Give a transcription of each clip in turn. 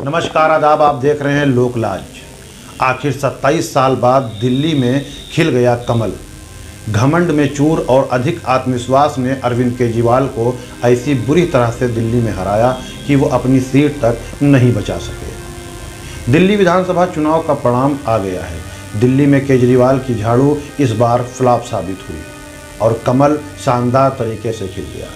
नमस्कार आदाब, आप देख रहे हैं लोकलाज। आखिर 27 साल बाद दिल्ली में खिल गया कमल। घमंड में चूर और अधिक आत्मविश्वास ने अरविंद केजरीवाल को ऐसी बुरी तरह से दिल्ली में हराया कि वो अपनी सीट तक नहीं बचा सके। दिल्ली विधानसभा चुनाव का परिणाम आ गया है। दिल्ली में केजरीवाल की झाड़ू इस बार फ्लॉप साबित हुई और कमल शानदार तरीके से खिल गया।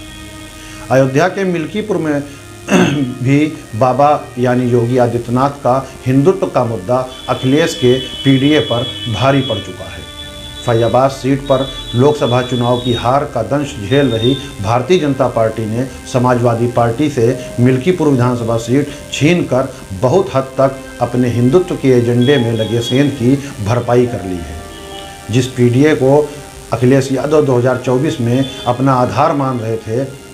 अयोध्या के मिल्कीपुर में भी बाबा यानी योगी आदित्यनाथ का हिंदुत्व का मुद्दा अखिलेश के पीडीए पर भारी पड़ चुका है। फैजाबाद सीट पर लोकसभा चुनाव की हार का दंश झेल रही भारतीय जनता पार्टी ने समाजवादी पार्टी से मिल्कीपुर विधानसभा सीट छीनकर बहुत हद तक अपने हिंदुत्व के एजेंडे में लगे सेंध की भरपाई कर ली है। जिस पीडीए को अखिलेश यादव 2024 में अपना आधार मान रहे थे,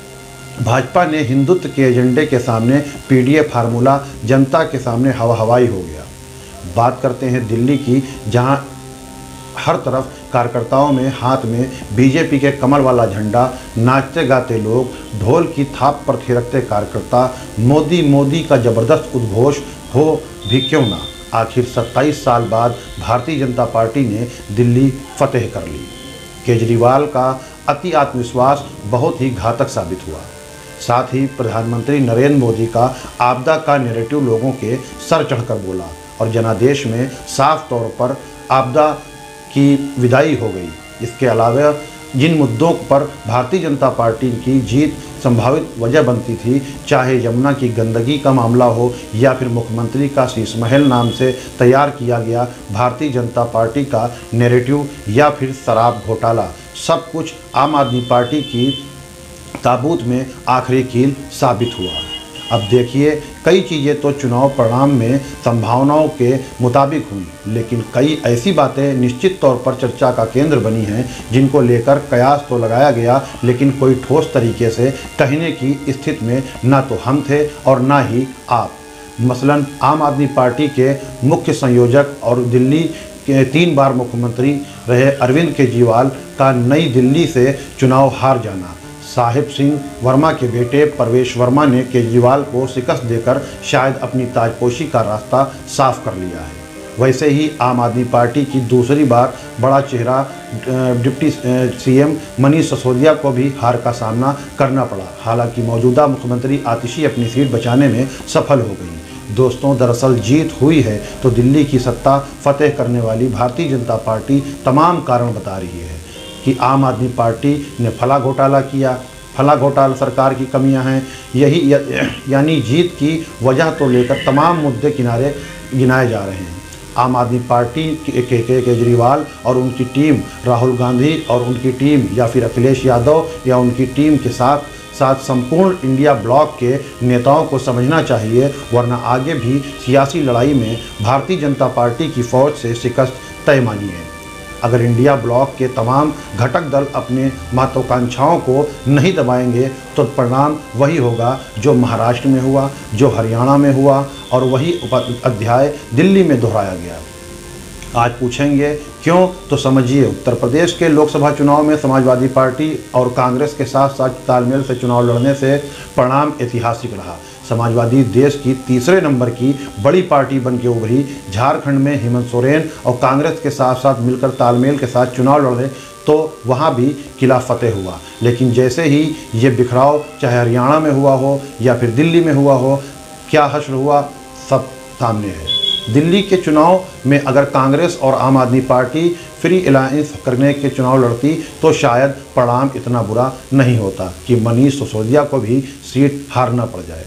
भाजपा ने हिंदुत्व के एजेंडे के सामने पीडीए फार्मूला जनता के सामने हवाई हो गया। बात करते हैं दिल्ली की, जहां हर तरफ कार्यकर्ताओं में हाथ में बीजेपी के कमल वाला झंडा, नाचते गाते लोग, ढोल की थाप पर थिरकते कार्यकर्ता, मोदी मोदी का जबरदस्त उद्घोष हो भी क्यों ना, आखिर 27 साल बाद भारतीय जनता पार्टी ने दिल्ली फतेह कर ली। केजरीवाल का अति आत्मविश्वास बहुत ही घातक साबित हुआ। साथ ही प्रधानमंत्री नरेंद्र मोदी का आपदा का नैरेटिव लोगों के सर चढ़कर बोला और जनादेश में साफ तौर पर आपदा की विदाई हो गई। इसके अलावा जिन मुद्दों पर भारतीय जनता पार्टी की जीत संभावित वजह बनती थी, चाहे यमुना की गंदगी का मामला हो या फिर मुख्यमंत्री का शीश महल नाम से तैयार किया गया भारतीय जनता पार्टी का नैरेटिव या फिर शराब घोटाला, सब कुछ आम आदमी पार्टी की ताबूत में आखिरी कील साबित हुआ। अब देखिए, कई चीज़ें तो चुनाव परिणाम में संभावनाओं के मुताबिक हुई, लेकिन कई ऐसी बातें निश्चित तौर पर चर्चा का केंद्र बनी हैं जिनको लेकर कयास तो लगाया गया, लेकिन कोई ठोस तरीके से कहने की स्थिति में ना तो हम थे और ना ही आप। मसलन आम आदमी पार्टी के मुख्य संयोजक और दिल्ली के 3 बार मुख्यमंत्री रहे अरविंद केजरीवाल का नई दिल्ली से चुनाव हार जाना, साहिब सिंह वर्मा के बेटे परवेश वर्मा ने केजरीवाल को शिकस्त देकर शायद अपनी ताजपोशी का रास्ता साफ कर लिया है। वैसे ही आम आदमी पार्टी की दूसरी बार बड़ा चेहरा डिप्टी सीएम मनीष सिसोदिया को भी हार का सामना करना पड़ा। हालांकि मौजूदा मुख्यमंत्री आतिशी अपनी सीट बचाने में सफल हो गई। दोस्तों, दरअसल जीत हुई है तो दिल्ली की सत्ता फतेह करने वाली भारतीय जनता पार्टी तमाम कारण बता रही है कि आम आदमी पार्टी ने फला घोटाला किया, फला घोटाला सरकार की कमियां हैं, यही यानी जीत की वजह तो लेकर तमाम मुद्दे किनारे गिनाए जा रहे हैं। आम आदमी पार्टी के केजरीवाल और उनकी टीम, राहुल गांधी और उनकी टीम या फिर अखिलेश यादव या उनकी टीम के साथ संपूर्ण इंडिया ब्लॉक के नेताओं को समझना चाहिए, वरना आगे भी सियासी लड़ाई में भारतीय जनता पार्टी की फौज से शिकस्त तय मानी है। अगर इंडिया ब्लॉक के तमाम घटक दल अपने महत्वाकांक्षाओं को नहीं दबाएंगे तो परिणाम वही होगा जो महाराष्ट्र में हुआ, जो हरियाणा में हुआ और वही अध्याय दिल्ली में दोहराया गया। आज पूछेंगे क्यों, तो समझिए, उत्तर प्रदेश के लोकसभा चुनाव में समाजवादी पार्टी और कांग्रेस के साथ साथ तालमेल से चुनाव लड़ने से परिणाम ऐतिहासिक रहा। समाजवादी देश की तीसरे नंबर की बड़ी पार्टी बन के उभरी। झारखंड में हेमंत सोरेन और कांग्रेस के साथ साथ मिलकर तालमेल के साथ चुनाव लड़े तो वहाँ भी किला फतेह हुआ। लेकिन जैसे ही ये बिखराव चाहे हरियाणा में हुआ हो या फिर दिल्ली में हुआ हो, क्या हश्र हुआ सब सामने है। दिल्ली के चुनाव में अगर कांग्रेस और आम आदमी पार्टी फ्री अलायंस करने के चुनाव लड़ती तो शायद परिणाम इतना बुरा नहीं होता कि मनीष सिसोदिया को भी सीट हारना पड़ जाए।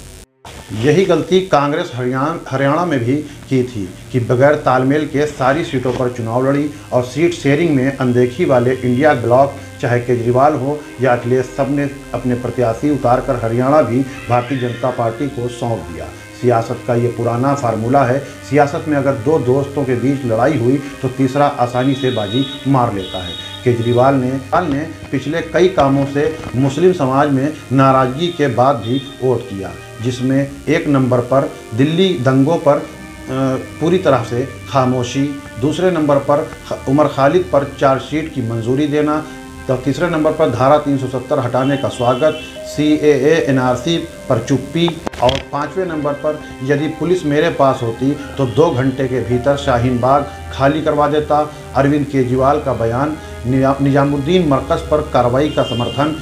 यही गलती कांग्रेस हरियाणा में भी की थी कि बगैर तालमेल के सारी सीटों पर चुनाव लड़ी और सीट शेयरिंग में अनदेखी वाले इंडिया ब्लॉक, चाहे केजरीवाल हो या अखिलेश, सब ने अपने प्रत्याशी उतारकर हरियाणा भी भारतीय जनता पार्टी को सौंप दिया। सियासत का ये पुराना फार्मूला है। सियासत में अगर 2 दोस्तों के बीच लड़ाई हुई तो तीसरा आसानी से बाजी मार लेता है। केजरीवाल ने पिछले कई कामों से मुस्लिम समाज में नाराज़गी के बाद भी वोट किया, जिसमें 1 नंबर पर दिल्ली दंगों पर पूरी तरह से खामोशी, दूसरे नंबर पर उमर खालिद पर चार्जशीट की मंजूरी देना, तो तीसरे नंबर पर धारा 370 हटाने का स्वागत, CAA NRC पर चुप्पी। और पाँचवें नंबर पर यदि पुलिस मेरे पास होती तो 2 घंटे के भीतर शाहीन बाग खाली करवा देता। अरविंद केजरीवाल का बयान, निजामुद्दीन मरकज़ पर कार्रवाई का समर्थन,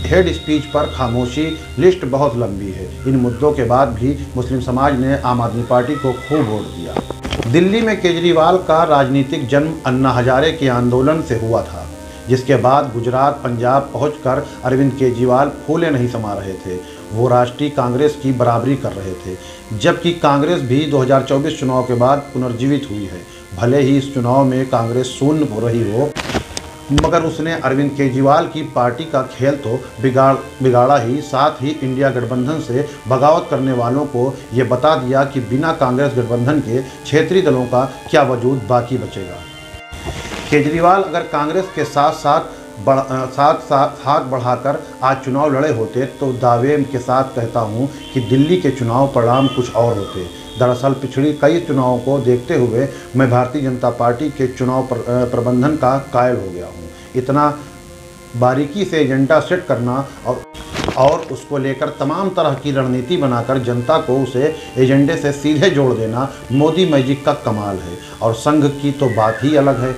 हेड स्पीच पर खामोशी। लिस्ट बहुत लंबी है। इन मुद्दों के बाद भी मुस्लिम समाज ने आम आदमी पार्टी को खूब वोट दिया। दिल्ली में केजरीवाल का राजनीतिक जन्म अन्ना हजारे के आंदोलन से हुआ था, जिसके बाद गुजरात, पंजाब पहुंचकर अरविंद केजरीवाल फूले नहीं समा रहे थे। वो राष्ट्रीय कांग्रेस की बराबरी कर रहे थे, जबकि कांग्रेस भी 2024 चुनाव के बाद पुनर्जीवित हुई है। भले ही इस चुनाव में कांग्रेस शून्य हो रही हो, मगर उसने अरविंद केजरीवाल की पार्टी का खेल तो बिगाड़ा ही, साथ ही इंडिया गठबंधन से बगावत करने वालों को ये बता दिया कि बिना कांग्रेस गठबंधन के क्षेत्रीय दलों का क्या वजूद बाकी बचेगा। केजरीवाल अगर कांग्रेस के साथ हाथ बढ़ाकर आज चुनाव लड़े होते तो दावे के साथ कहता हूं कि दिल्ली के चुनाव परिणाम कुछ और होते। दरअसल पिछड़ी कई चुनावों को देखते हुए मैं भारतीय जनता पार्टी के चुनाव प्रबंधन का कायल हो गया हूं। इतना बारीकी से एजेंडा सेट करना और उसको लेकर तमाम तरह की रणनीति बनाकर जनता को उसे एजेंडे से सीधे जोड़ देना मोदी मैजिक का कमाल है। और संघ की तो बात ही अलग है।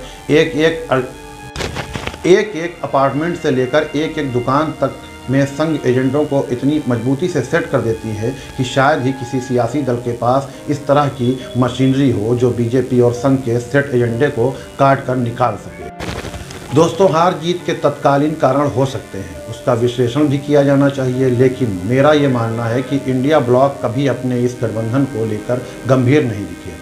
एक एक अपार्टमेंट से लेकर एक एक दुकान तक में संघ एजेंडों को इतनी मजबूती से सेट कर देती है कि शायद ही किसी सियासी दल के पास इस तरह की मशीनरी हो जो बीजेपी और संघ के सेट एजेंडे को काट कर निकाल सके। दोस्तों, हार जीत के तत्कालीन कारण हो सकते हैं, उसका विश्लेषण भी किया जाना चाहिए, लेकिन मेरा ये मानना है कि इंडिया ब्लॉक कभी अपने इस गठबंधन को लेकर गंभीर नहीं दिखे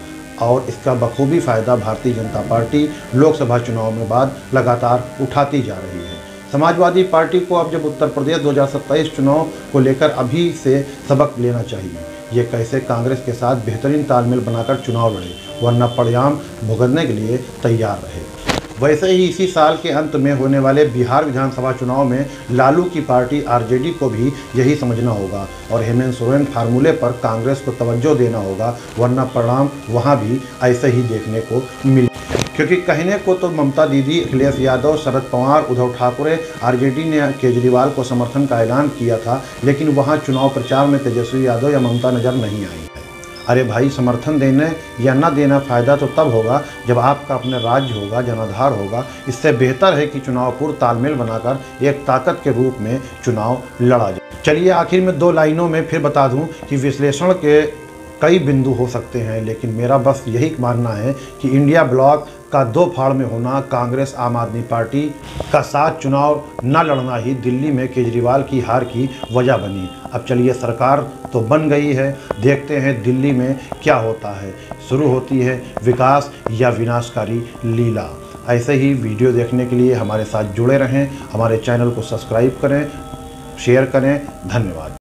और इसका बखूबी फ़ायदा भारतीय जनता पार्टी लोकसभा चुनाव में बाद लगातार उठाती जा रही है। समाजवादी पार्टी को अब जब उत्तर प्रदेश 2027 चुनाव को लेकर अभी से सबक लेना चाहिए। ये कैसे कांग्रेस के साथ बेहतरीन तालमेल बनाकर चुनाव लड़े, वरना परिणाम भुगतने के लिए तैयार रहे। वैसे ही इसी साल के अंत में होने वाले बिहार विधानसभा चुनाव में लालू की पार्टी आरजेडी को भी यही समझना होगा और हेमंत सोरेन फार्मूले पर कांग्रेस को तवज्जो देना होगा, वरना परिणाम वहां भी ऐसे ही देखने को मिले। क्योंकि कहने को तो ममता दीदी, अखिलेश यादव, शरद पवार, उद्धव ठाकरे, आरजेडी ने केजरीवाल को समर्थन का ऐलान किया था, लेकिन वहां चुनाव प्रचार में तेजस्वी यादव या ममता नजर नहीं आई। अरे भाई, समर्थन देने या न देना फ़ायदा तो तब होगा जब आपका अपने राज्य होगा, जनाधार होगा। इससे बेहतर है कि चुनाव पूर्व तालमेल बनाकर एक ताकत के रूप में चुनाव लड़ा जाए। चलिए आखिर में 2 लाइनों में फिर बता दूं कि विश्लेषण के कई बिंदु हो सकते हैं, लेकिन मेरा बस यही मानना है कि इंडिया ब्लॉक का 2 फाड़ में होना, कांग्रेस आम आदमी पार्टी का साथ चुनाव न लड़ना ही दिल्ली में केजरीवाल की हार की वजह बनी। अब चलिए, सरकार तो बन गई है, देखते हैं दिल्ली में क्या होता है। शुरू होती है विकास या विनाशकारी लीला। ऐसे ही वीडियो देखने के लिए हमारे साथ जुड़े रहें, हमारे चैनल को सब्सक्राइब करें, शेयर करें। धन्यवाद।